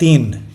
3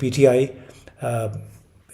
PTI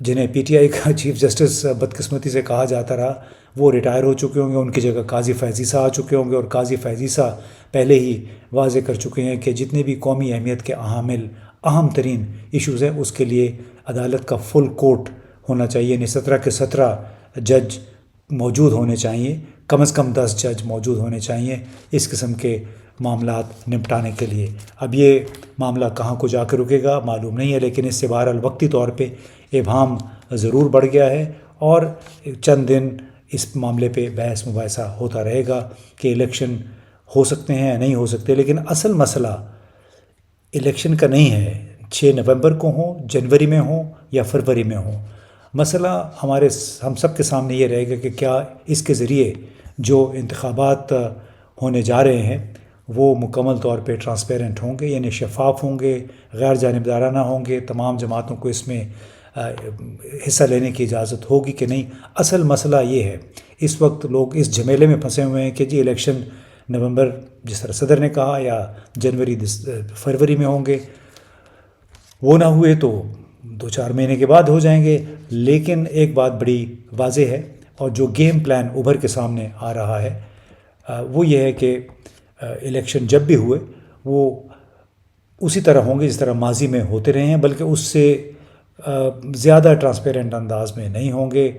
جنہیں P T I کا chief justice بدقسمتی سے کہا جاتا رہا، وہ ریٹائر ہو چکے ہوں گے، ان کی جگہ قاضی فیضیسہ آ چکے ہوں گے، اور قاضی فیضیسہ پہلے ہی واضح کر چکے ہیں کہ جتنے بھی قومی اہمیت کے حامل اہم ترین ایشوز ہیں اس کے لیے عدالت کا فل کورٹ ہونا چاہیے، یعنی 17 کے 17 جج موجود ہونے چاہیے، کم از کم 10 جج موجود ہونے چاہیے اس قسم کے معاملات نپٹانے کے لیے۔ اب یہ معاملہ کہاں کو جا کے رکے گا معلوم نہیں ہے، لیکن اس سے بہرحال وقتی طور پہ ابہام ضرور بڑھ گیا ہے، اور چند دن اس معاملے پہ بحث مباحثہ ہوتا رہے گا کہ الیکشن ہو سکتے ہیں یا نہیں ہو سکتے۔ لیکن اصل مسئلہ الیکشن کا نہیں ہے، 6 نومبر کو ہوں، جنوری میں ہوں یا فروری میں ہوں، مسئلہ ہم سب کے سامنے یہ رہے گا کہ کیا اس کے ذریعے جو انتخابات ہونے جا رہے ہیں وہ مکمل طور پہ ٹرانسپیرنٹ ہوں گے، یعنی شفاف ہوں گے، غیر جانبدارانہ ہوں گے، تمام جماعتوں کو اس میں حصہ لینے کی اجازت ہوگی کہ نہیں۔ اصل مسئلہ یہ ہے، اس وقت لوگ اس جھمیلے میں پھنسے ہوئے ہیں کہ جی الیکشن نومبر جس طرح صدر نے کہا یا جنوری فروری میں ہوں گے، وہ نہ ہوئے تو 2-4 مہینے کے بعد ہو جائیں گے۔ لیکن ایک بات بڑی واضح ہے، اور جو گیم پلان ابھر کے سامنے آ رہا ہے وہ یہ ہے کہ الیکشن جب بھی ہوئے وہ اسی طرح ہوں گے جس طرح ماضی میں ہوتے رہے ہیں، بلکہ اس سے زیادہ ٹرانسپیرنٹ انداز میں نہیں ہوں گے۔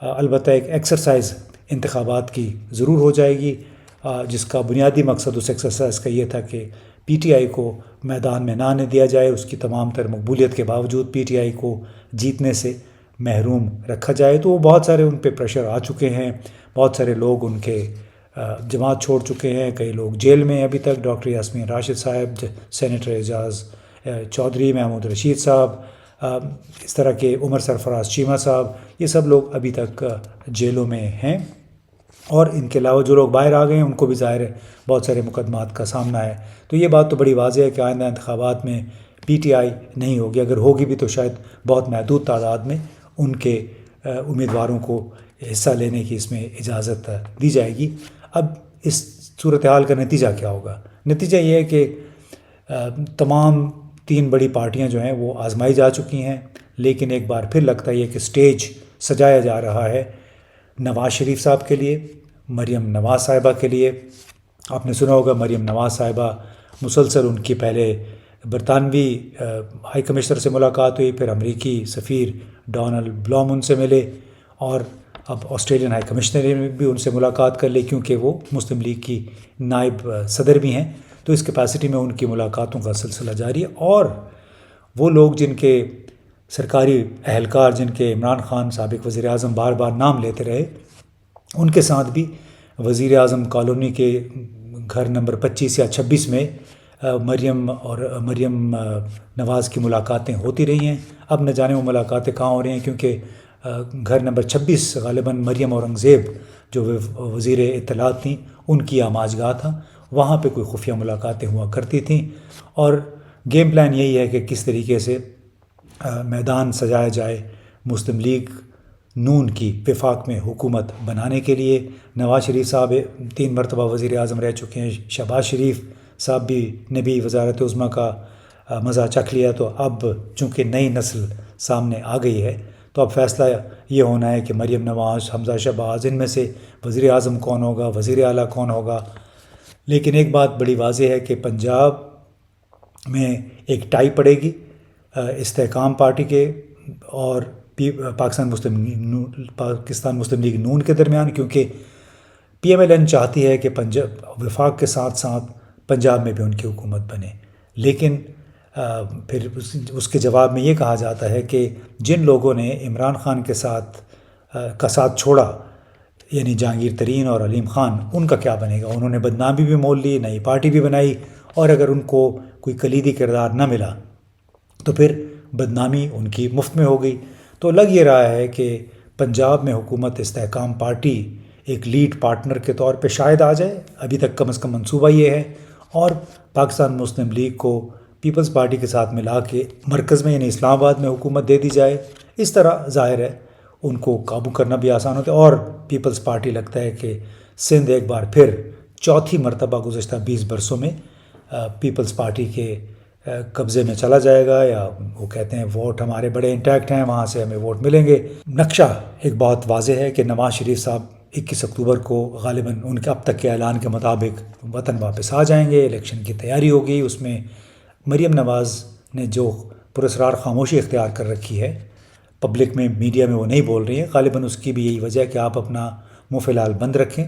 البتہ ایک ایکسرسائز انتخابات کی ضرور ہو جائے گی، جس کا بنیادی مقصد اس ایکسرسائز کا یہ تھا کہ پی ٹی آئی کو میدان میں نہ آنے دیا جائے، اس کی تمام تر مقبولیت کے باوجود پی ٹی آئی کو جیتنے سے محروم رکھا جائے۔ تو وہ بہت سارے ان پہ پریشر آ چکے ہیں، بہت سارے لوگ ان کے جماعت چھوڑ چکے ہیں، کئی لوگ جیل میں ابھی تک، ڈاکٹر یاسمین راشد صاحب، سینیٹر اعجاز چودھری، محمود رشید صاحب، اس طرح کے عمر سرفراز چیمہ صاحب، یہ سب لوگ ابھی تک جیلوں میں ہیں، اور ان کے علاوہ جو لوگ باہر آ گئے ہیں ان کو بھی ظاہر ہے بہت سارے مقدمات کا سامنا ہے۔ تو یہ بات تو بڑی واضح ہے کہ آئندہ انتخابات میں پی ٹی آئی نہیں ہوگی، اگر ہوگی بھی تو شاید بہت محدود تعداد میں ان کے امیدواروں کو حصہ لینے کی اس میں اجازت دی جائے گی۔ اب اس صورتحال کا نتیجہ کیا ہوگا؟ نتیجہ یہ ہے کہ تمام 3 بڑی پارٹیاں جو ہیں وہ آزمائی جا چکی ہیں، لیکن ایک بار پھر لگتا ہے کہ سٹیج سجایا جا رہا ہے نواز شریف صاحب کے لیے، مریم نواز صاحبہ کے لیے۔ آپ نے سنا ہوگا مریم نواز صاحبہ مسلسل ان کی پہلے برطانوی ہائی کمشنر سے ملاقات ہوئی، پھر امریکی سفیر ڈونلڈ بلوم ان سے ملے، اور اب آسٹریلین ہائی کمشنر نے بھی ان سے ملاقات کر لی، کیونکہ وہ مسلم لیگ کی نائب صدر بھی ہیں، تو اس کیپیسٹی میں ان کی ملاقاتوں کا سلسلہ جاری ہے۔ اور وہ لوگ جن کے سرکاری اہلکار، جن کے عمران خان سابق وزیر اعظم بار بار نام لیتے رہے، ان کے ساتھ بھی وزیر اعظم کالونی کے گھر نمبر 25 یا 26 میں مریم نواز کی ملاقاتیں ہوتی رہی ہیں۔ اب نہ جانے وہ ملاقاتیں کہاں ہو رہی ہیں، کیونکہ گھر نمبر 26 غالباً مریم اورنگزیب جو وزیر اطلاعات تھیں ان کی آماج گاہ تھا، وہاں پہ کوئی خفیہ ملاقاتیں ہوا کرتی تھیں۔ اور گیم پلان یہی ہے کہ کس طریقے سے میدان سجایا جائے مسلم لیگ نون کی وفاق میں حکومت بنانے کے لیے۔ نواز شریف صاحب 3 مرتبہ وزیر اعظم رہ چکے ہیں، شہباز شریف صاحب نے بھی وزارت عظمیٰ کا مزہ چکھ لیا، تو اب چونکہ نئی نسل سامنے آ گئی ہے تو اب فیصلہ یہ ہونا ہے کہ مریم نواز، حمزہ شہباز، ان میں سے وزیر اعظم کون ہوگا، وزیر اعلیٰ کون ہوگا۔ لیکن ایک بات بڑی واضح ہے کہ پنجاب میں ایک ٹائی پڑے گی استحکام پارٹی کے اور پاکستان مسلم لیگ نون کے درمیان، کیونکہ پی ایم ایل این چاہتی ہے کہ پنجاب وفاق کے ساتھ ساتھ پنجاب میں بھی ان کی حکومت بنے، لیکن پھر اس کے جواب میں یہ کہا جاتا ہے کہ جن لوگوں نے عمران خان کے ساتھ چھوڑا، یعنی جہانگیر ترین اور علیم خان، ان کا کیا بنے گا؟ انہوں نے بدنامی بھی مول لی، نئی پارٹی بھی بنائی، اور اگر ان کو کوئی کلیدی کردار نہ ملا تو پھر بدنامی ان کی مفت میں ہو گئی۔ تو لگ یہ رہا ہے کہ پنجاب میں حکومت استحکام پارٹی ایک لیڈ پارٹنر کے طور پہ شاید آ جائے، ابھی تک کم از کم منصوبہ یہ ہے، اور پاکستان مسلم لیگ کو پیپلز پارٹی کے ساتھ ملا کے مرکز میں یعنی اسلام آباد میں حکومت دے دی جائے۔ اس طرح ظاہر ہے ان کو قابو کرنا بھی آسان ہوتا ہے، اور پیپلز پارٹی لگتا ہے کہ سندھ ایک بار پھر 4تھی مرتبہ گزشتہ 20 برسوں میں پیپلز پارٹی کے قبضے میں چلا جائے گا، یا وہ کہتے ہیں ووٹ ہمارے بڑے انٹیکٹ ہیں، وہاں سے ہمیں ووٹ ملیں گے۔ نقشہ ایک بہت واضح ہے کہ نواز شریف صاحب 21 اکتوبر کو غالباً ان کے اب تک کے اعلان کے مطابق وطن واپس آ جائیں گے، الیکشن کی تیاری ہوگی۔ اس میں مریم نواز نے جو پراسرار خاموشی اختیار کر رکھی ہے، پبلک میں میڈیا میں وہ نہیں بول رہی ہیں، غالباً اس کی بھی یہی وجہ ہے کہ آپ اپنا منہ فی الحال بند رکھیں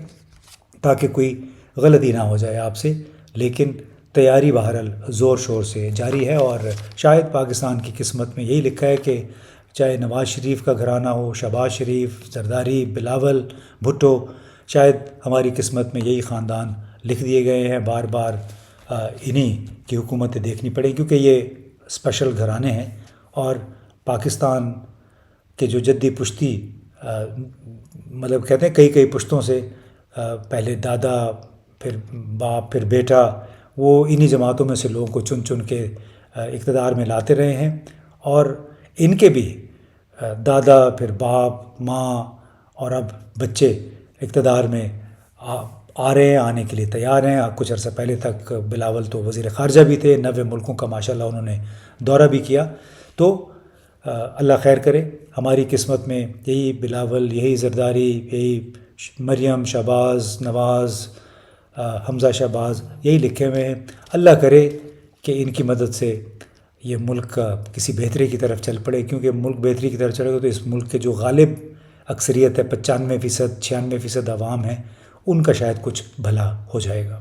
تاکہ کوئی غلطی نہ ہو جائے آپ سے، لیکن تیاری بہرحال زور شور سے جاری ہے۔ اور شاید پاکستان کی قسمت میں یہی لکھا ہے کہ چاہے نواز شریف کا گھرانہ ہو، شہباز شریف، زرداری، بلاول بھٹو، شاید ہماری قسمت میں یہی خاندان لکھ دیے گئے ہیں، بار بار انہی کی حکومتیں دیکھنی پڑیں، کیونکہ یہ اسپیشل گھرانے ہیں۔ اور پاکستان کے جو جدی پشتی مطلب کہتے ہیں کئی پشتوں سے، پہلے دادا، پھر باپ، پھر بیٹا، وہ انہی جماعتوں میں سے لوگوں کو چن چن کے اقتدار میں لاتے رہے ہیں، اور ان کے بھی دادا، پھر باپ، ماں اور اب بچے اقتدار میں آ رہے ہیں، آنے کے لیے تیار ہیں۔ کچھ عرصہ پہلے تک بلاول تو وزیر خارجہ بھی تھے، 90 ملکوں کا ماشاءاللہ انہوں نے دورہ بھی کیا۔ تو اللہ خیر کرے، ہماری قسمت میں یہی بلاول، یہی زرداری، یہی مریم، شہباز، نواز، حمزہ شہباز یہی لکھے ہوئے ہیں۔ اللہ کرے کہ ان کی مدد سے یہ ملک کسی بہتری کی طرف چل پڑے، کیونکہ ملک بہتری کی طرف چلے گا تو اس ملک کے جو غالب اکثریت ہے، 95%، 96% عوام ہیں، ان کا شاید کچھ بھلا ہو جائے گا۔